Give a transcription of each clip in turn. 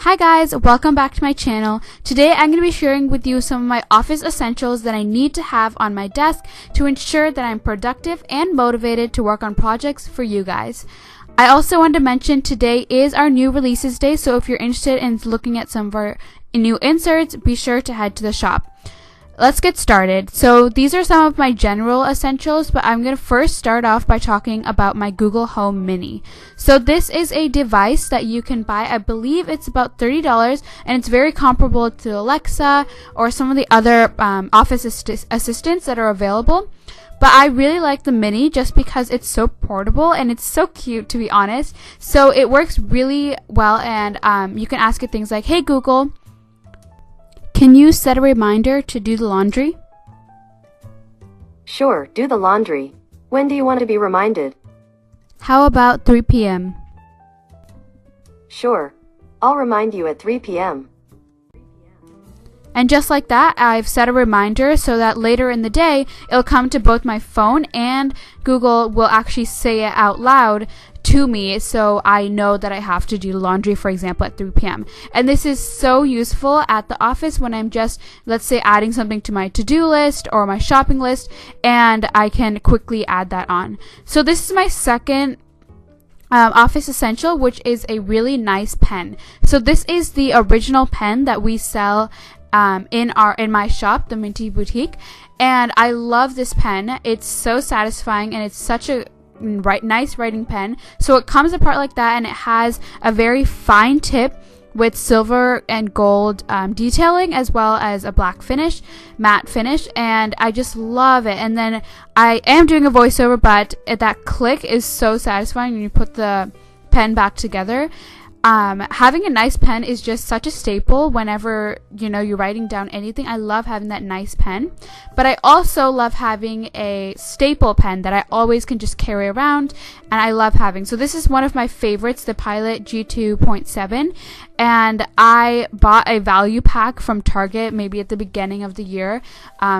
Hi guys, welcome back to my channel. Today I'm going to be sharing with you some of my office essentials that I need to have on my desk to ensure that I'm productive and motivated to work on projects for you guys. I also want to mention today is our new releases day, so if you're interested in looking at some of our new inserts, be sure to head to the shop. Let's get started. So these are some of my general essentials, but I'm going to first start off by talking about my Google Home Mini. So this is a device that you can buy. I believe it's about $30, and it's very comparable to Alexa or some of the other office assistants that are available. But I really like the Mini just because it's so portable and it's so cute, to be honest. So it works really well, and you can ask it things like, "Hey Google, can you set a reminder to do the laundry?" Sure, do the laundry. When do you want to be reminded? How about 3 p.m.? Sure, I'll remind you at 3 p.m. And just like that, I've set a reminder so that later in the day, it'll come to both my phone and Google will actually say it out loud to me, so I know that I have to do laundry, for example, at 3 p.m. And this is so useful at the office when I'm just, let's say, adding something to my to-do list or my shopping list, and I can quickly add that on. So this is my second office essential, which is a really nice pen. So this is the original pen that we sell in my shop, the Minty boutique, and I love this pen. It's so satisfying and it's such a nice writing pen. So it comes apart like that, and it has a very fine tip with silver and gold detailing, as well as a black finish, matte finish, and I just love it. And then I am doing a voiceover, but that click is so satisfying when you put the pen back together. Having a nice pen is just such a staple whenever, you're writing down anything. I love having that nice pen, but I also love having a staple pen that I always can just carry around, and I love having. So this is one of my favorites, the Pilot G2.7, and I bought a value pack from Target maybe at the beginning of the year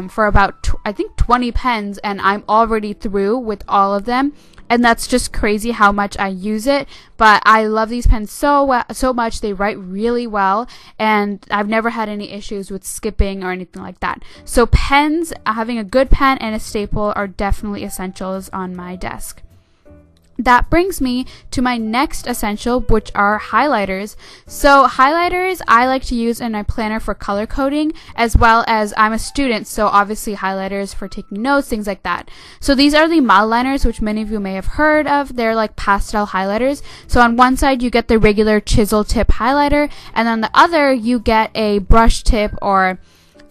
for about, I think 20 pens, and I'm already through with all of them. And that's just crazy how much I use it. But I love these pens so much. They write really well, and I've never had any issues with skipping or anything like that. So pens, having a good pen and a staple are definitely essentials on my desk. That brings me to my next essential, which are highlighters. So highlighters I like to use in my planner for color coding, as well as I'm a student, so obviously highlighters for taking notes, things like that. So these are the model liners, which many of you may have heard of. They're like pastel highlighters. So on one side you get the regular chisel tip highlighter, and on the other you get a brush tip or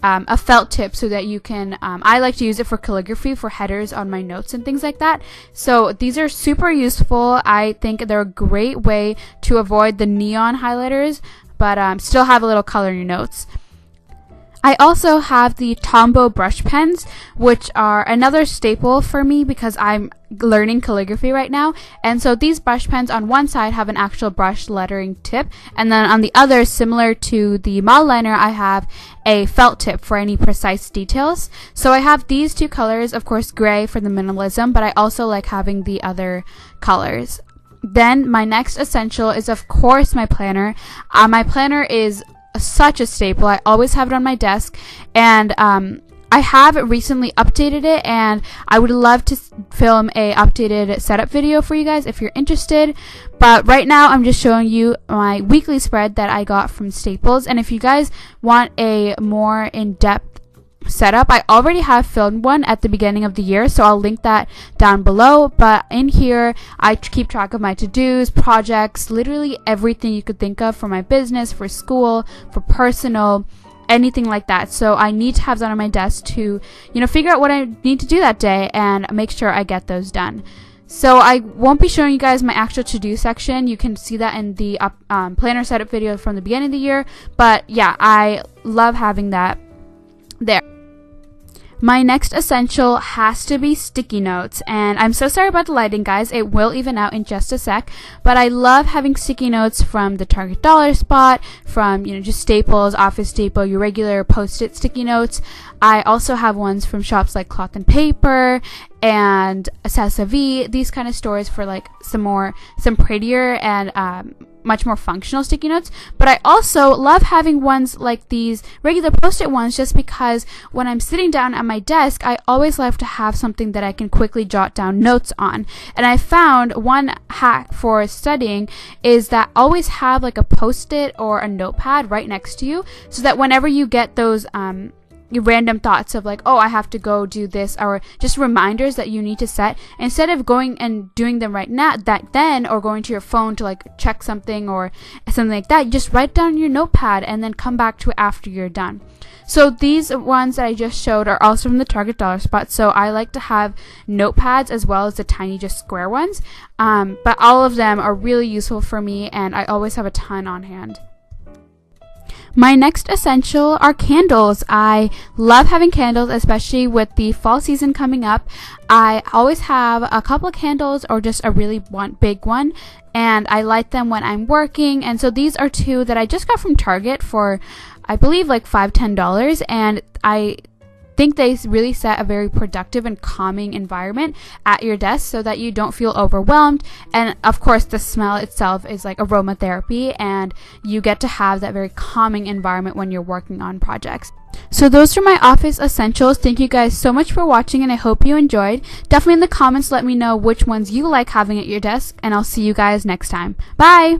a felt tip, so that you can I like to use it for calligraphy, for headers on my notes and things like that. So these are super useful. I think they're a great way to avoid the neon highlighters, but still have a little color in your notes. I also have the Tombow brush pens, which are another staple for me because I'm learning calligraphy right now. And so these brush pens on one side have an actual brush lettering tip, and then on the other, similar to the model liner, I have a felt tip for any precise details. So I have these two colors, of course gray for the minimalism, but I also like having the other colors. Then my next essential is, of course, my planner. My planner is such a staple. I always have it on my desk, and I have recently updated it, and I would love to film a updated setup video for you guys if you're interested. But right now I'm just showing you my weekly spread that I got from Staples, and if you guys want a more in-depth setup, I already have filmed one at the beginning of the year, so I'll link that down below. But in here I keep track of my to-dos, projects, literally everything you could think of for my business, for school, for personal, anything like that. So I need to have that on my desk to figure out what I need to do that day and make sure I get those done. So I won't be showing you guys my actual to-do section. You can see that in the planner setup video from the beginning of the year, but yeah, I love having that there. My next essential has to be sticky notes, and I'm so sorry about the lighting, guys. It will even out in just a sec, but I love having sticky notes from the Target Dollar Spot, from just Staples, Office Depot, your regular Post-it sticky notes. I also have ones from shops like Cloth and Paper and Sasavi, these kind of stores for like some prettier and much more functional sticky notes, but I also love having ones like these regular post-it ones just because when I'm sitting down at my desk, I always love to have something that I can quickly jot down notes on. And I found one hack for studying is that always have like a post-it or a notepad right next to you so that whenever you get those random thoughts of like, oh, I have to go do this, or just reminders that you need to set, instead of going and doing them right now or going to your phone to like check something or something like that, you just write down your notepad and then come back to it after you're done. So these ones that I just showed are also from the Target Dollar Spot, so I like to have notepads as well as the tiny just square ones, but all of them are really useful for me and I always have a ton on hand. My next essential are candles. I love having candles, especially with the fall season coming up. I always have a couple of candles or just a really big one, and I light them when I'm working. And so these are two that I just got from Target for, I believe, like $5-10, and I think they really set a very productive and calming environment at your desk so that you don't feel overwhelmed. And of course, the smell itself is like aromatherapy, and you get to have that very calming environment when you're working on projects. So those are my office essentials. Thank you guys so much for watching, and I hope you enjoyed. Definitely in the comments let me know which ones you like having at your desk, and I'll see you guys next time. Bye!